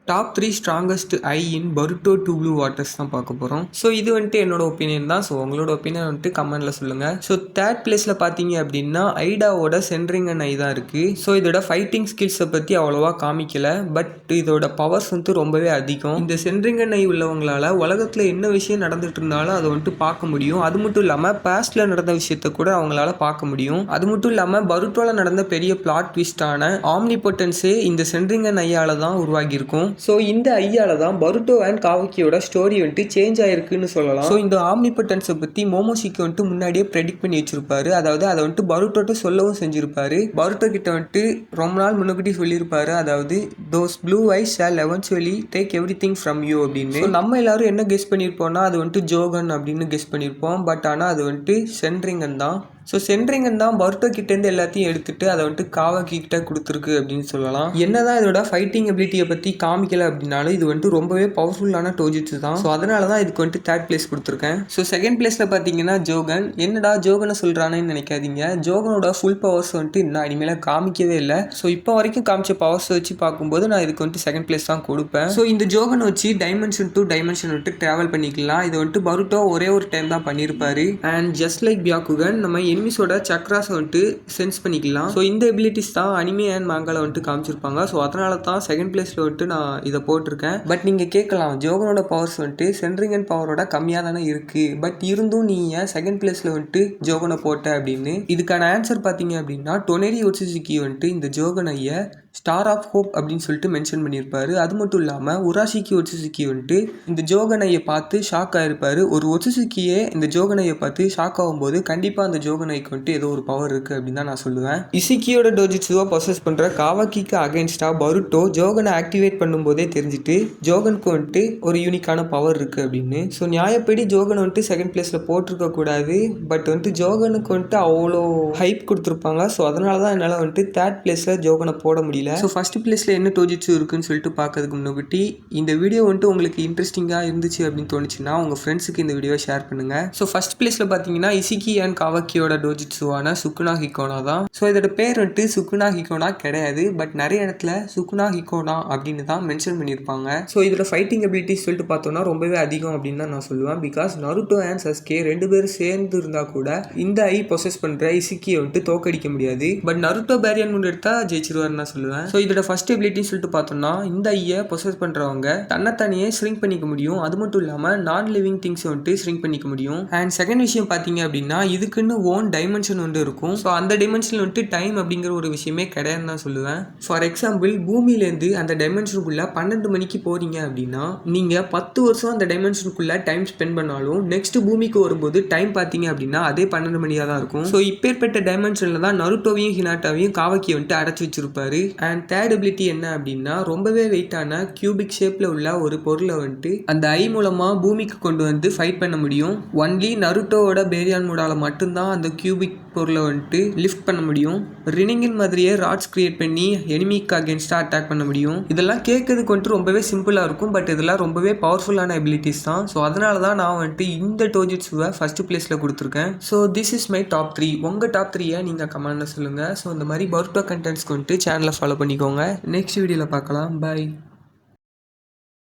Top 3 strongest ஐ இன் Boruto two blue waters தான் பார்க்க போகிறோம். ஸோ இது வந்துட்டு என்னோட ஒப்பீனியன் தான். ஸோ உங்களோட ஒப்பீனியன் வந்துட்டு கமெண்ட்டில் சொல்லுங்கள். ஸோ தேர்ட் பிளேஸில் பார்த்தீங்க அப்படின்னா ஐடாவோட சென்ட்ரிங்கன் ஐ தான் இருக்குது. ஸோ இதோட ஃபைட்டிங் ஸ்கில்ஸை பற்றி அவ்வளோவா காமிக்கல, பட் இதோட பவர்ஸ் வந்துட்டு ரொம்பவே அதிகம். இந்த சென்ட்ரிங்கன் ஐ உள்ளவங்களால உலகத்தில் என்ன விஷயம் நடந்துட்டு இருந்தாலும் அதை வந்துட்டு பார்க்க முடியும். அது மட்டும் இல்லாமல் பாஸ்டில் நடந்த விஷயத்தை கூட அவங்களால பார்க்க முடியும். அது மட்டும் இல்லாமல் பருட்டோவில் நடந்த பெரிய பிளாட் ட்விஸ்டான ஆம்னிபொட்டன்ஸே இந்த சென்ட்ரிங்கன் ஐயால தான் உருவாகியிருக்கும். ஸோ இந்த ஐயால தான் பருட்டோ அண்ட் காவக்கியோட ஸ்டோரி வந்துட்டு சேஞ்ச் ஆயிருக்குன்னு சொல்லலாம். ஸோ இந்த ஆம்னிபொட்டன்ஸை பற்றி மோமோஷிக்கு வந்துட்டு முன்னாடியே ப்ரெடிக்ட் பண்ணி வச்சிருப்பாரு. அதாவது அதை வந்துட்டு பருட்டோட்ட சொல்லவும் செஞ்சிருப்பாரு. பருட்டோ கிட்ட வந்துட்டு ரொம்ப நாள் முன்னாடி சொல்லியிருப்பாரு, அதாவது those blue eyes shall eventually take everything from you அப்படின்னு. நம்ம எல்லாரும் என்ன கெஸ் பண்ணியிருப்போம்னா அது வந்துட்டு ஜோகன் அப்படின்னு கெஸ் பண்ணியிருப்போம். பட் ஆனால் அது வந்துட்டு சென்ட்ரிங்கன் தான். ஸோ சென்ட்ரிங்கன் தான் பருட்டோ கிட்டேருந்து எல்லாத்தையும் எடுத்துட்டு அதை வந்துட்டு காவக்கி கிட்ட கொடுத்துருக்கு அப்படின்னு சொல்லலாம். என்னதான் இதோட ஃபைட்டிங் எபிலிட்டியை பற்றி காமிக்கல அப்படின்னாலும் இது வந்துட்டு ரொம்பவே பவர்ஃபுல்லான டோஜிட்ஸு தான். ஸோ அதனால தான் இதுக்கு வந்துட்டு தேர்ட் பிளேஸ் கொடுத்துருக்கேன். ஸோ செகண்ட் பிளேஸில் பார்த்தீங்கன்னா ஜோகன். என்னடா ஜோகனை சொல்கிறானேன்னு நினைக்காதீங்க. ஜோகனோட ஃபுல் பவர்ஸ் வந்துட்டு இன்னும் இனிமேல் காமிக்கவே இல்லை. ஸோ இப்போ வரைக்கும் காமிச்ச பவர்ஸ் வச்சு பார்க்கும்போது நான் இதுக்கு வந்துட்டு செகண்ட் பிளேஸ் தான் கொடுப்பேன். ஸோ இந்த ஜோகனை வச்சு டைமென்ஷன் டு டைமென்ஷன் வந்துட்டு ட்ராவல் பண்ணிக்கலாம். இது வந்துட்டு பருட்டோ ஒரே ஒரு டைம் தான் பண்ணியிருப்பாரு. அண்ட் ஜஸ்ட் லைக் பியாக்குகன் நம்ம எனிமிஸோட சக்ராஸை வந்துட்டு சென்ஸ் பண்ணிக்கலாம். ஸோ இந்த எபிலிட்டிஸ் தான் அனிமே அண்ட் மாங்கால வந்துட்டு காமிச்சிருப்பாங்க. ஸோ அதனால தான் செகண்ட் பிளேஸில் வந்துட்டு நான் இதை போட்டிருக்கேன். பட் நீங்கள் கேட்கலாம், ஜோகனோட பவர்ஸ் வந்துட்டு சென்ட்ரிங்கன் பவரோட கம்மியாக தானே இருக்குது, பட் இருந்தும் நீ ஏன் செகண்ட் பிளேஸில் வந்துட்டு ஜோகனை போட்ட அப்படின்னு. இதுக்கான ஆன்சர் பார்த்தீங்க அப்படின்னா டொனேரி ஒட்சுசுகி வந்துட்டு இந்த ஜோகனையை ஸ்டார் ஆஃப் ஹோப் அப்படின்னு சொல்லிட்டு மென்ஷன் பண்ணியிருப்பாரு. அது மட்டும் இல்லாமல் உராஷிக்கி ஒட்சுசுகி வந்துட்டு இந்த ஜோகனையை பார்த்து ஷாக் ஆகிருப்பாரு. ஒரு ஒட்சுசுகியே இந்த ஜோகனையை பார்த்து ஷாக் ஆகும்போது கண்டிப்பாக அந்த ஜோகனைக்கு வந்துட்டு ஏதோ ஒரு பவர் இருக்குது அப்படின்னு தான் நான் சொல்லுவேன். இசிக்கியோட டோஜிட்சுவை பொசஸ் பண்ணுற காவக்கிக்கு அகைன்ஸ்டாக பருட்டோ ஜோகனை ஆக்டிவேட் பண்ணும்போதே தெரிஞ்சுட்டு ஜோகனுக்கு வந்துட்டு ஒரு யூனிக்கான பவர் இருக்குது அப்படின்னு. ஸோ நியாயப்படி ஜோகன் வந்துட்டு செகண்ட் பிளேஸில் போட்டிருக்க கூடாது. பட் வந்துட்டு ஜோகனுக்கு வந்துட்டு அவ்வளோ ஹைப் கொடுத்துருப்பாங்க. ஸோ அதனால தான் என்னால் வந்துட்டு தேர்ட் பிளேஸில் ஜோகனை போட முடியல. ஸோ ஃபர்ஸ்ட் பிளேஸில் என்ன டோஜிட்சு இருக்குன்னு சொல்லிட்டு பார்க்கறதுக்கு முன்னாடி இந்த வீடியோ வந்துட்டு உங்களுக்கு இன்ட்ரெஸ்டிங்காக இருந்துச்சு அப்படின்னு தோணுச்சுன்னா உங்கள் ஃப்ரெண்ட்ஸுக்கு இந்த வீடியோவை ஷேர் பண்ணுங்கள். ஸோ ஃபர்ஸ்ட் பிளேஸில் பார்த்தீங்கன்னா இசிக்கி அண்ட் காவக்கியோட டோஜிட்சுவான சுக்குனா ஹிகோனா தான். ஸோ இதோட பேர் வந்துட்டு சுக்குனா ஹிகோனா கிடையாது. பட் நிறைய இடத்துல சுக்குனா ஹிகோனா அப்படின்னு தான் மென்ஷன் பண்ணியிருப்பாங்க. ஸோ இதோட ஃபைட்டிங் எபிலிட்டிஸ் சொல்லிட்டு பார்த்தோம்னா ரொம்பவே அதிகம் அப்படின்னு தான் நான் சொல்லுவேன். பிகாஸ் நருட்டோ அண்ட் சஸ்கே ரெண்டு பேரும் சேர்ந்து இருந்தால் கூட இந்த ஐ பொசஸ் பண்ணுற இசிக்கியை வந்துட்டு தோக்கடிக்க முடியாது. பட் நருட்டோ பேரியன் முன் எடுத்தா ஜெயிச்சிருவாருன்னு நான் சொல்லுவேன். ஸோ இதோட ஃபர்ஸ்ட் எபிலிட்டின்னு சொல்லிட்டு பார்த்தோம்னா இந்த ஐயை பொசஸ் பண்ணுறவங்க தன்னைத்தானியே ஸ்ரிங்க் பண்ணிக்க முடியும். அது மட்டும் இல்லாமல் நான் லிவிங் திங்ஸ் வந்துட்டு ஸ்ரிங்க் பண்ணிக்க முடியும். அண்ட் செகண்ட் விஷயம் பார்த்தீங்க அப்படின்னா இதுக்குன்னு ஓன் டைமென்ஷன் வந்து இருக்கும். ஸோ அந்த டைமென்ஷனில் வந்துட்டு டைம் அப்படிங்கிற ஒரு விஷயமே கிடையாதுன்னு தான் சொல்லுவேன். ஃபார் எக்ஸாம்பிள் பூமியிலேருந்து அந்த டைமென்ஷனுக்குள்ளே 12 மணிக்கு போகிறீங்க அப்படின்னா நீங்கள் 10 வருஷம் அந்த டைமென்ஷனுக்குள்ளே டைம் ஸ்பெண்ட் பண்ணாலும் நெக்ஸ்ட் பூமிக்கு வரும்போது டைம் பார்த்தீங்க அப்படின்னா அதே 12 மணியாக தான் இருக்கும். ஸோ இப்பேற்பட்ட டைமென்ஷனில் தான் நருட்டோவையும் ஹினாட்டாவையும் காவக்கி வந்துட்டு அடைச்சி வச்சிருப்பாரு. அண்ட் தேர்ட் எபிலிட்டி என்ன அப்படின்னா ரொம்பவே வெயிட்டான கியூபிக் ஷேப்பில் உள்ள ஒரு பொருளை வந்துட்டு அந்த ஐ மூலமாக பூமிக்கு கொண்டு வந்து ஃபைட் பண்ண முடியும். ஒன்லி நருட்டோவோட பேரியான் மூடால மட்டும்தான் அந்த கியூபிக் பொருளை வந்துட்டு லிஃப்ட் பண்ண முடியும். ரினிங்கின் மாதிரியே ராட்ஸ் கிரியேட் பண்ணி எனிமிக்கு அகேன்ஸ்டாக அட்டாக் பண்ண முடியும். இதெல்லாம் கேட்கறதுக்கு வந்துட்டு ரொம்பவே சிம்பிளாக இருக்கும். பட் இதெல்லாம் ரொம்பவே பவர்ஃபுல்லான எபிலிட்டிஸ் தான். ஸோ அதனால தான் நான் வந்துட்டு இந்த டோஜிட்சுவை ஃபர்ஸ்ட் பிளேஸில் கொடுத்துருக்கேன். So this is my top 3. உங்கள் டாப் 3யை நீங்கள் கமெண்ட்டில் சொல்லுங்கள். ஸோ இந்த மாதிரி பருட்டோ கண்டென்ட்ஸ்க்கு வந்துட்டு சேனலை ஃபாலோ பண்ணிக்கோங்க. நெக்ஸ்ட் வீடியோவில் பார்க்கலாம். பாய்.